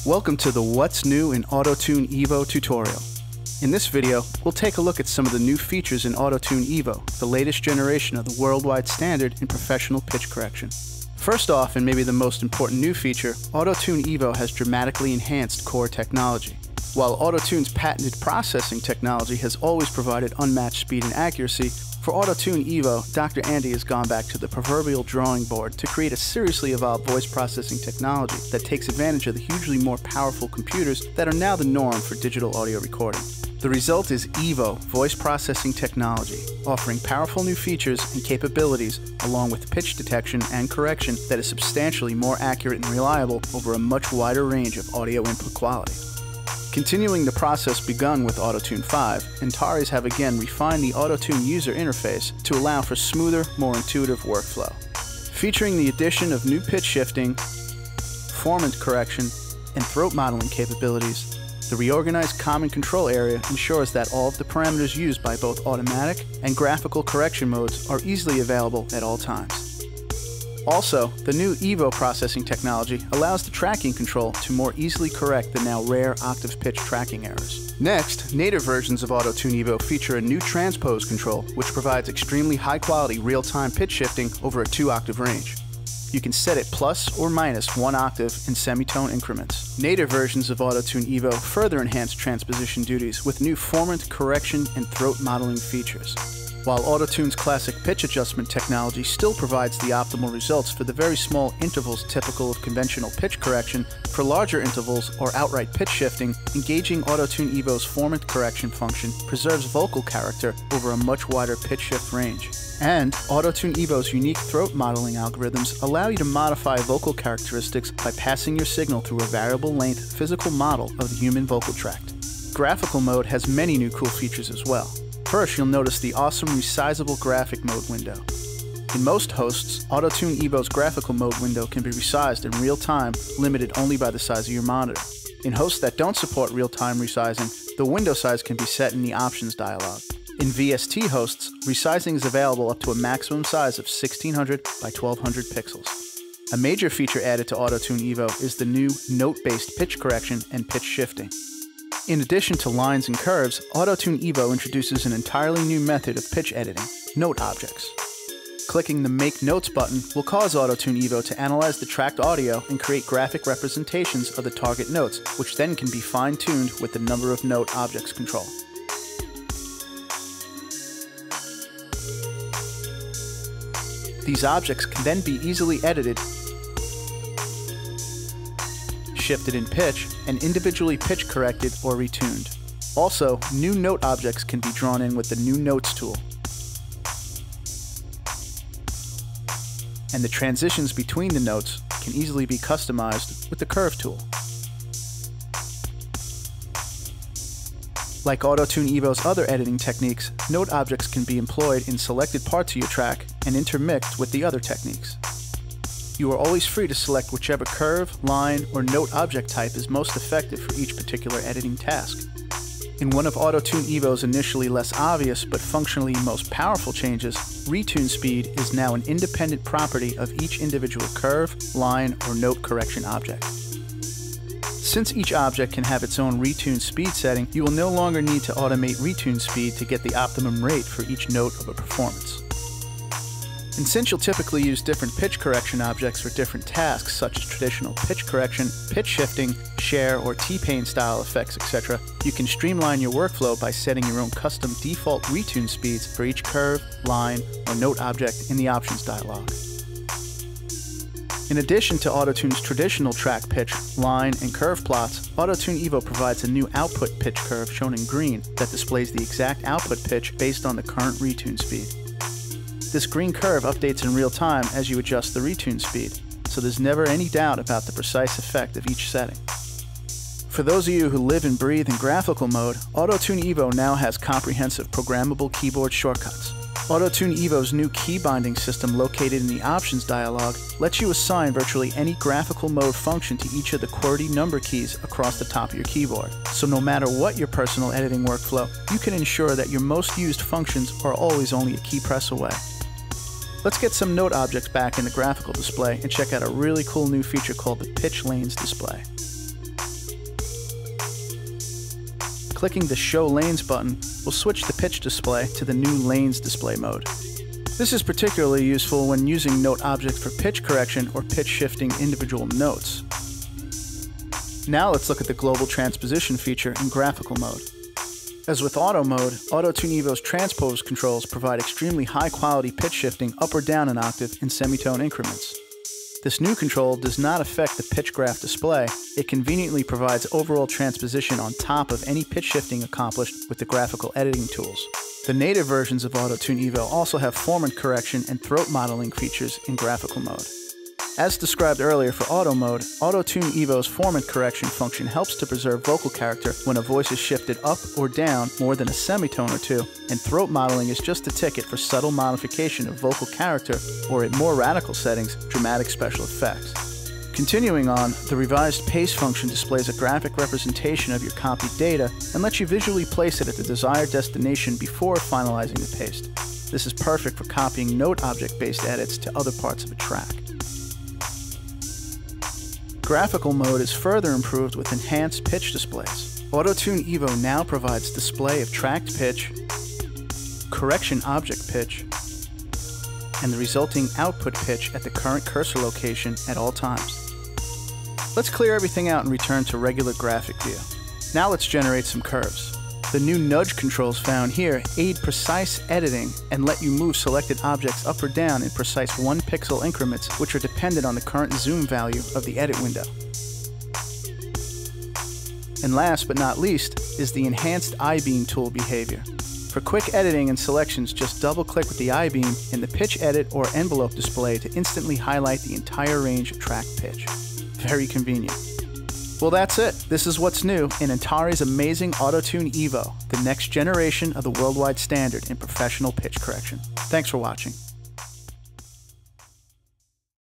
Welcome to the What's New in Auto-Tune Evo tutorial. In this video, we'll take a look at some of the new features in Auto-Tune Evo, the latest generation of the worldwide standard in professional pitch correction. First off, and maybe the most important new feature, Auto-Tune Evo has dramatically enhanced core technology. While Auto-Tune's patented processing technology has always provided unmatched speed and accuracy, for Auto-Tune Evo, Dr. Andy has gone back to the proverbial drawing board to create a seriously evolved voice processing technology that takes advantage of the hugely more powerful computers that are now the norm for digital audio recording. The result is Evo voice processing technology, offering powerful new features and capabilities along with pitch detection and correction that is substantially more accurate and reliable over a much wider range of audio input quality. Continuing the process begun with Auto-Tune 5, Antares have again refined the Auto-Tune user interface to allow for smoother, more intuitive workflow. Featuring the addition of new pitch shifting, formant correction, and throat modeling capabilities, the reorganized common control area ensures that all of the parameters used by both automatic and graphical correction modes are easily available at all times. Also, the new Evo processing technology allows the tracking control to more easily correct the now rare octave pitch tracking errors. Next, native versions of Auto-Tune Evo feature a new transpose control which provides extremely high-quality real-time pitch shifting over a 2-octave range. You can set it plus or minus 1 octave in semitone increments. Native versions of Auto-Tune Evo further enhance transposition duties with new formant correction and throat modeling features. While Auto-Tune's classic pitch adjustment technology still provides the optimal results for the very small intervals typical of conventional pitch correction, for larger intervals or outright pitch shifting, engaging Auto-Tune Evo's formant correction function preserves vocal character over a much wider pitch shift range. And Auto-Tune Evo's unique throat modeling algorithms allow you to modify vocal characteristics by passing your signal through a variable length physical model of the human vocal tract. Graphical mode has many new cool features as well. First, you'll notice the awesome resizable graphic mode window. In most hosts, Auto-Tune Evo's graphical mode window can be resized in real time, limited only by the size of your monitor. In hosts that don't support real-time resizing, the window size can be set in the options dialog. In VST hosts, resizing is available up to a maximum size of 1600 by 1200 pixels. A major feature added to Auto-Tune Evo is the new note-based pitch correction and pitch shifting. In addition to lines and curves, Auto-Tune Evo introduces an entirely new method of pitch editing, note objects. Clicking the Make Notes button will cause Auto-Tune Evo to analyze the tracked audio and create graphic representations of the target notes, which then can be fine-tuned with the number of note objects control. These objects can then be easily edited, shifted in pitch, and individually pitch corrected or retuned. Also, new note objects can be drawn in with the New Notes tool. And the transitions between the notes can easily be customized with the Curve tool. Like Auto-Tune Evo's other editing techniques, note objects can be employed in selected parts of your track and intermixed with the other techniques. You are always free to select whichever curve, line, or note object type is most effective for each particular editing task. In one of Auto-Tune Evo's initially less obvious but functionally most powerful changes, retune speed is now an independent property of each individual curve, line, or note correction object. Since each object can have its own retune speed setting, you will no longer need to automate retune speed to get the optimum rate for each note of a performance. And since you'll typically use different pitch correction objects for different tasks such as traditional pitch correction, pitch shifting, share, or T-Pain style effects, etc., you can streamline your workflow by setting your own custom default retune speeds for each curve, line, or note object in the options dialog. In addition to Auto-Tune's traditional track pitch, line, and curve plots, Auto-Tune Evo provides a new output pitch curve shown in green that displays the exact output pitch based on the current retune speed. This green curve updates in real time as you adjust the retune speed, so there's never any doubt about the precise effect of each setting. For those of you who live and breathe in graphical mode, Auto-Tune Evo now has comprehensive programmable keyboard shortcuts. Auto-Tune Evo's new key binding system located in the options dialog lets you assign virtually any graphical mode function to each of the QWERTY number keys across the top of your keyboard. So no matter what your personal editing workflow, you can ensure that your most used functions are always only a key press away. Let's get some note objects back in the graphical display and check out a really cool new feature called the Pitch Lanes display. Clicking the Show Lanes button will switch the pitch display to the new Lanes display mode. This is particularly useful when using note objects for pitch correction or pitch shifting individual notes. Now let's look at the global transposition feature in graphical mode. As with auto mode, AutoTune Evo's transpose controls provide extremely high quality pitch shifting up or down an octave in semitone increments. This new control does not affect the pitch graph display. It conveniently provides overall transposition on top of any pitch shifting accomplished with the graphical editing tools. The native versions of AutoTune Evo also have formant correction and throat modeling features in graphical mode. As described earlier for auto mode, AutoTune Evo's formant correction function helps to preserve vocal character when a voice is shifted up or down more than a semitone or two, and throat modeling is just a ticket for subtle modification of vocal character or, at more radical settings, dramatic special effects. Continuing on, the revised paste function displays a graphic representation of your copied data and lets you visually place it at the desired destination before finalizing the paste. This is perfect for copying note object-based edits to other parts of a track. Graphical mode is further improved with enhanced pitch displays. AutoTune Evo now provides display of tracked pitch, correction object pitch, and the resulting output pitch at the current cursor location at all times. Let's clear everything out and return to regular graphic view. Now let's generate some curves. The new nudge controls found here aid precise editing and let you move selected objects up or down in precise 1 pixel increments, which are dependent on the current zoom value of the edit window. And last but not least is the enhanced I-beam tool behavior. For quick editing and selections, just double-click with the I-beam in the pitch edit or envelope display to instantly highlight the entire range of track pitch. Very convenient. Well, that's it. This is what's new in Antares' amazing AutoTune Evo, the next generation of the worldwide standard in professional pitch correction. Thanks for watching.